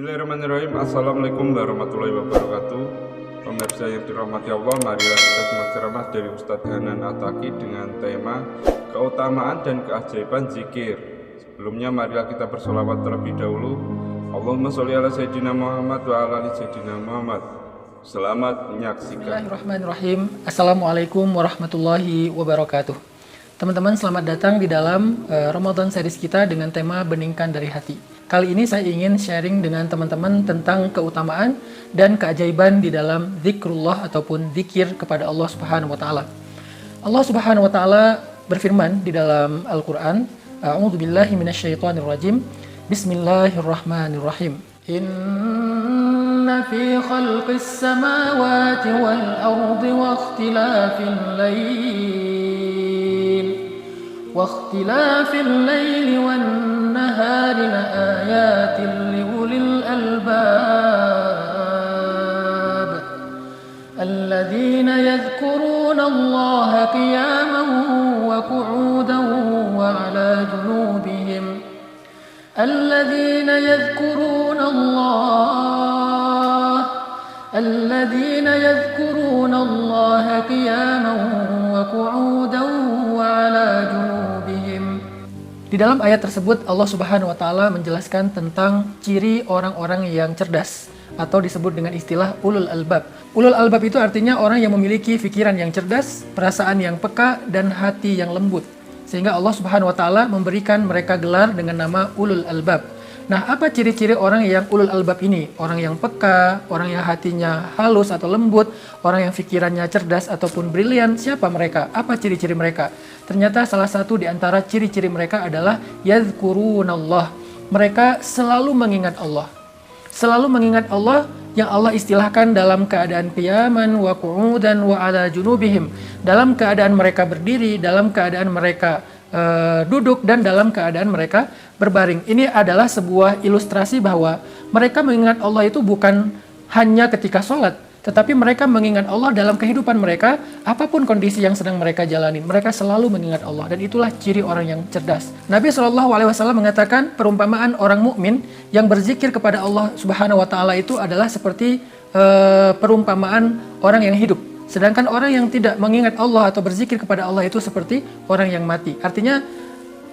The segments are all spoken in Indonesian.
Bismillahirrahmanirrahim. Assalamualaikum warahmatullahi wabarakatuh. Pemirsa yang dirahmati Allah, marilah kita simak ceramah dari Ustadz Hanan Ataki dengan tema keutamaan dan keajaiban zikir. Sebelumnya marilah kita bersolawat terlebih dahulu. Allahumma sholli ala sayyidina Muhammad wa ala ali sayyidina Muhammad. Selamat menyaksikan. Bismillahirrahmanirrahim. Assalamualaikum warahmatullahi wabarakatuh. Teman-teman, selamat datang di dalam Ramadan series kita dengan tema Beningkan dari Hati. Kali ini saya ingin sharing dengan teman-teman tentang keutamaan dan keajaiban di dalam zikrullah ataupun zikir kepada Allah Subhanahu wa taala. Allah Subhanahu wa taala berfirman di dalam Al-Qur'an, A'udzubillahi minasyaitonirrajim. Bismillahirrahmanirrahim. Inna fi khalqis samawati wal ardi wa ikhtilafil lail wan nahari laayatin liulil albab alladzina yadhkuruna Allaha qiyaman wa qu'udan wa 'ala junubihim الذين يذكرون الله قياما وقعودا وعلى جنوبهم. Di dalam ayat tersebut Allah Subhanahu wa taala menjelaskan tentang ciri orang-orang yang cerdas atau disebut dengan istilah ulul albab. Ulul albab itu artinya orang yang memiliki pikiran yang cerdas, perasaan yang peka dan hati yang lembut. Sehingga Allah Subhanahu wa taala memberikan mereka gelar dengan nama ulul albab. Nah, apa ciri-ciri orang yang ulul albab ini? Orang yang peka, orang yang hatinya halus atau lembut, orang yang pikirannya cerdas ataupun brilian. Siapa mereka? Apa ciri-ciri mereka? Ternyata salah satu di antara ciri-ciri mereka adalah yadhkurunallah. Mereka selalu mengingat Allah. Selalu mengingat Allah yang Allah istilahkan dalam keadaan qiyaman wa qu'udan wa 'ala junubihim. Dalam keadaan mereka berdiri, dalam keadaan mereka duduk, dan dalam keadaan mereka berbaring. Ini adalah sebuah ilustrasi bahwa mereka mengingat Allah itu bukan hanya ketika sholat, tetapi mereka mengingat Allah dalam kehidupan mereka, apapun kondisi yang sedang mereka jalani. Mereka selalu mengingat Allah, dan itulah ciri orang yang cerdas. Nabi SAW mengatakan perumpamaan orang mukmin yang berzikir kepada Allah Subhanahu wa taala itu adalah seperti perumpamaan orang yang hidup. Sedangkan orang yang tidak mengingat Allah atau berzikir kepada Allah itu seperti orang yang mati. Artinya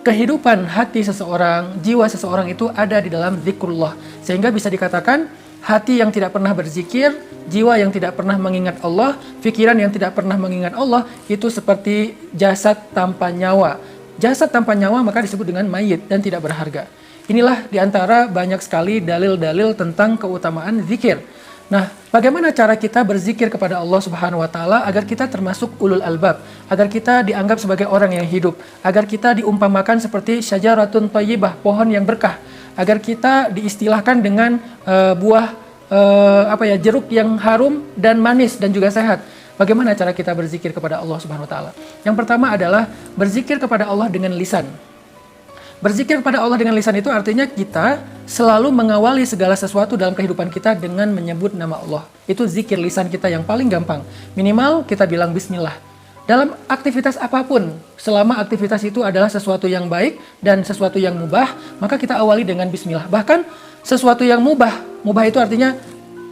kehidupan hati seseorang, jiwa seseorang itu ada di dalam zikrullah. Sehingga bisa dikatakan hati yang tidak pernah berzikir, jiwa yang tidak pernah mengingat Allah, pikiran yang tidak pernah mengingat Allah, itu seperti jasad tanpa nyawa. Jasad tanpa nyawa maka disebut dengan mayit dan tidak berharga. Inilah diantara banyak sekali dalil-dalil tentang keutamaan zikir. Nah, bagaimana cara kita berzikir kepada Allah Subhanahu wa taala agar kita termasuk ulul albab, agar kita dianggap sebagai orang yang hidup, agar kita diumpamakan seperti syajaratun thayyibah, pohon yang berkah, agar kita diistilahkan dengan jeruk yang harum dan manis dan juga sehat. Bagaimana cara kita berzikir kepada Allah Subhanahu wa taala? Yang pertama adalah berzikir kepada Allah dengan lisan. Berzikir kepada Allah dengan lisan itu artinya kita selalu mengawali segala sesuatu dalam kehidupan kita dengan menyebut nama Allah. Itu zikir lisan kita yang paling gampang. Minimal kita bilang bismillah. Dalam aktivitas apapun, selama aktivitas itu adalah sesuatu yang baik dan sesuatu yang mubah, maka kita awali dengan bismillah. Bahkan sesuatu yang mubah itu artinya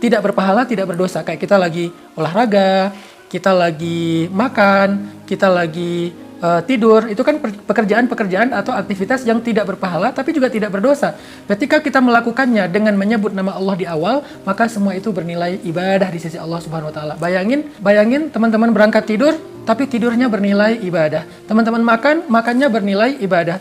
tidak berpahala, tidak berdosa. Kayak kita lagi olahraga, kita lagi makan, kita lagi tidur, itu kan pekerjaan-pekerjaan atau aktivitas yang tidak berpahala tapi juga tidak berdosa. Ketika kita melakukannya dengan menyebut nama Allah di awal, maka semua itu bernilai ibadah di sisi Allah Subhanahu wa taala. Bayangin teman-teman berangkat tidur tapi tidurnya bernilai ibadah. Teman-teman makannya bernilai ibadah.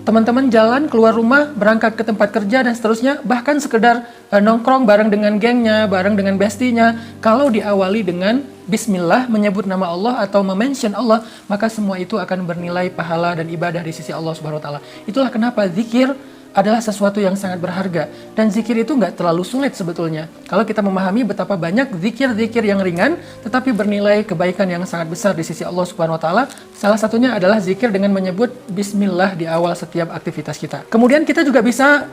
Teman-teman jalan keluar rumah, berangkat ke tempat kerja dan seterusnya, bahkan sekedar nongkrong bareng dengan gengnya, bareng dengan bestinya, kalau diawali dengan bismillah, menyebut nama Allah atau memention Allah, maka semua itu akan bernilai pahala dan ibadah di sisi Allah Subhanahu wa taala. Itulah kenapa zikir adalah sesuatu yang sangat berharga, dan zikir itu nggak terlalu sulit sebetulnya. Kalau kita memahami betapa banyak zikir-zikir yang ringan tetapi bernilai kebaikan yang sangat besar di sisi Allah Subhanahu wa taala, salah satunya adalah zikir dengan menyebut bismillah di awal setiap aktivitas kita. Kemudian kita juga bisa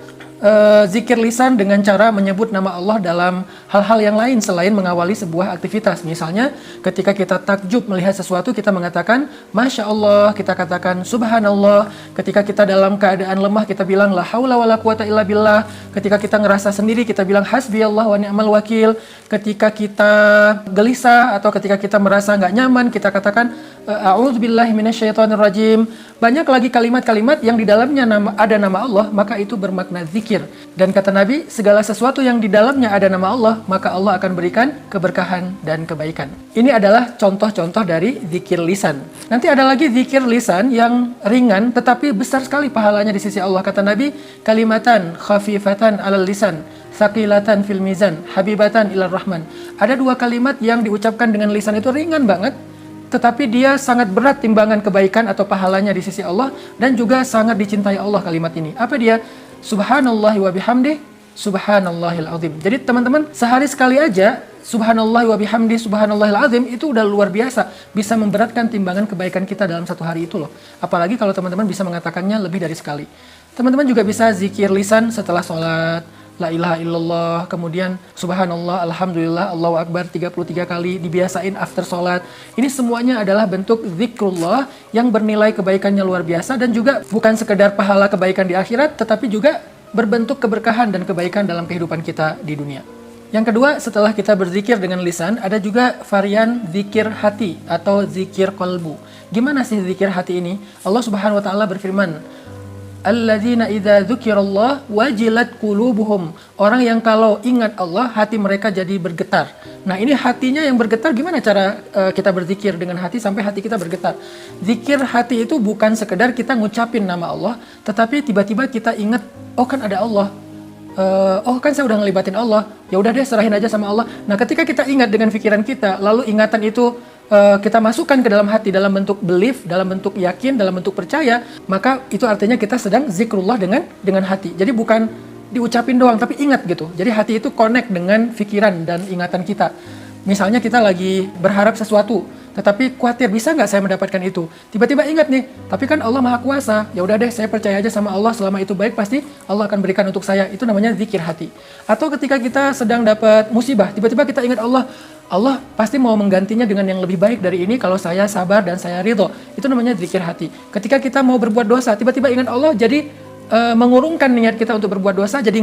zikir lisan dengan cara menyebut nama Allah dalam hal-hal yang lain selain mengawali sebuah aktivitas. Misalnya ketika kita takjub melihat sesuatu, kita mengatakan Masya Allah, kita katakan Subhanallah. Ketika kita dalam keadaan lemah, kita bilang La haula wala quwata illa billah. Ketika kita ngerasa sendiri, kita bilang Hasbiyallah wa ni'mal wakil. Ketika kita gelisah atau ketika kita merasa nggak nyaman, kita katakan A'udzubillahi minasyaitonirrajim. Banyak lagi kalimat-kalimat yang di dalamnya ada nama Allah, maka itu bermakna zikir. Dan kata Nabi, segala sesuatu yang di dalamnya ada nama Allah, maka Allah akan berikan keberkahan dan kebaikan. Ini adalah contoh-contoh dari zikir lisan. Nanti ada lagi zikir lisan yang ringan tetapi besar sekali pahalanya di sisi Allah. Kata Nabi, kalimatan khafifatan alal lisan, saqilatan fil mizan, habibatan ilar rahman. Ada dua kalimat yang diucapkan dengan lisan itu ringan banget, tetapi dia sangat berat timbangan kebaikan atau pahalanya di sisi Allah, dan juga sangat dicintai Allah kalimat ini. Apa dia? Subhanallah wa bihamdih, subhanallahil azim. Jadi teman-teman, sehari sekali aja subhanallah wa bihamdih, subhanallahil azim itu udah luar biasa, bisa memberatkan timbangan kebaikan kita dalam satu hari itu loh. Apalagi kalau teman-teman bisa mengatakannya lebih dari sekali. Teman-teman juga bisa zikir lisan setelah sholat, La ilaha illallah, kemudian subhanallah, alhamdulillah, Allahu akbar 33 kali, dibiasain after sholat. Ini semuanya adalah bentuk zikrullah yang bernilai kebaikannya luar biasa, dan juga bukan sekedar pahala kebaikan di akhirat, tetapi juga berbentuk keberkahan dan kebaikan dalam kehidupan kita di dunia. Yang kedua, setelah kita berzikir dengan lisan, ada juga varian zikir hati atau zikir qalbu. Gimana sih zikir hati ini? Allah Subhanahu wa taala berfirman, Alladzina idza dzukirallah wajilat qulubuhum. Orang yang kalau ingat Allah, hati mereka jadi bergetar. Nah, ini hatinya yang bergetar, gimana cara kita berzikir dengan hati sampai hati kita bergetar? Zikir hati itu bukan sekedar kita ngucapin nama Allah, tetapi tiba-tiba kita ingat, oh kan ada Allah. Oh kan saya udah ngelibatin Allah. Ya udah deh, serahin aja sama Allah. Nah, ketika kita ingat dengan pikiran kita, lalu ingatan itu kita masukkan ke dalam hati dalam bentuk belief, dalam bentuk yakin, dalam bentuk percaya, maka itu artinya kita sedang zikrullah dengan hati. Jadi bukan diucapin doang, tapi ingat gitu. Jadi hati itu connect dengan pikiran dan ingatan kita. Misalnya kita lagi berharap sesuatu, tetapi khawatir bisa nggak saya mendapatkan itu. Tiba-tiba ingat nih, tapi kan Allah Maha Kuasa. Ya udah deh, saya percaya aja sama Allah, selama itu baik pasti Allah akan berikan untuk saya. Itu namanya zikir hati. Atau ketika kita sedang dapat musibah, tiba-tiba kita ingat Allah, Allah pasti mau menggantinya dengan yang lebih baik dari ini kalau saya sabar dan saya ridho. Itu namanya zikir hati. Ketika kita mau berbuat dosa, tiba-tiba ingat Allah, jadi mengurungkan niat kita untuk berbuat dosa, jadi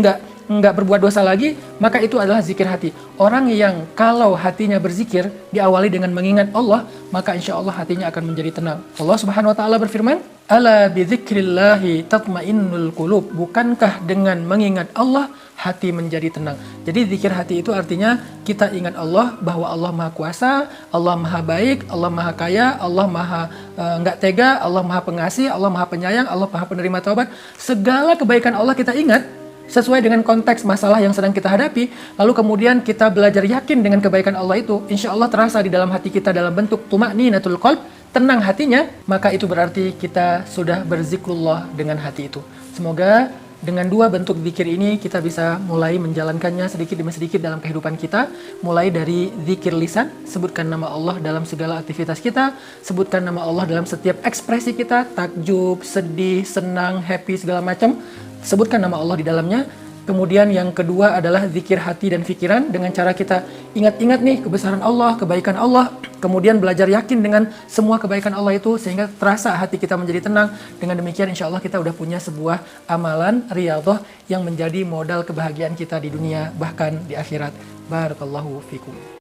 nggak berbuat dosa lagi, maka itu adalah zikir hati. Orang yang kalau hatinya berzikir diawali dengan mengingat Allah, maka insya Allah hatinya akan menjadi tenang. Allah Subhanahu wa taala berfirman, Ala bidzikrillahi tatmainnul qulub. Bukankah dengan mengingat Allah hati menjadi tenang? Jadi zikir hati itu artinya kita ingat Allah, bahwa Allah Maha Kuasa, Allah Maha Baik, Allah Maha Kaya, Allah Maha nggak tega, Allah Maha Pengasih, Allah Maha Penyayang, Allah Maha Penerima Taubat. Segala kebaikan Allah kita ingat sesuai dengan konteks masalah yang sedang kita hadapi, lalu kemudian kita belajar yakin dengan kebaikan Allah itu, insya Allah terasa di dalam hati kita dalam bentuk tuma'ninatul qalb, tenang hatinya, maka itu berarti kita sudah berzikrullah dengan hati itu. Semoga dengan dua bentuk zikir ini kita bisa mulai menjalankannya sedikit demi sedikit dalam kehidupan kita. Mulai dari zikir lisan, sebutkan nama Allah dalam segala aktivitas kita, sebutkan nama Allah dalam setiap ekspresi kita, takjub, sedih, senang, happy, segala macam, sebutkan nama Allah di dalamnya. Kemudian yang kedua adalah zikir hati dan pikiran, dengan cara kita ingat-ingat nih kebesaran Allah, kebaikan Allah, kemudian belajar yakin dengan semua kebaikan Allah itu sehingga terasa hati kita menjadi tenang. Dengan demikian insya Allah kita udah punya sebuah amalan riyadhah yang menjadi modal kebahagiaan kita di dunia bahkan di akhirat. Barakallahu fikum.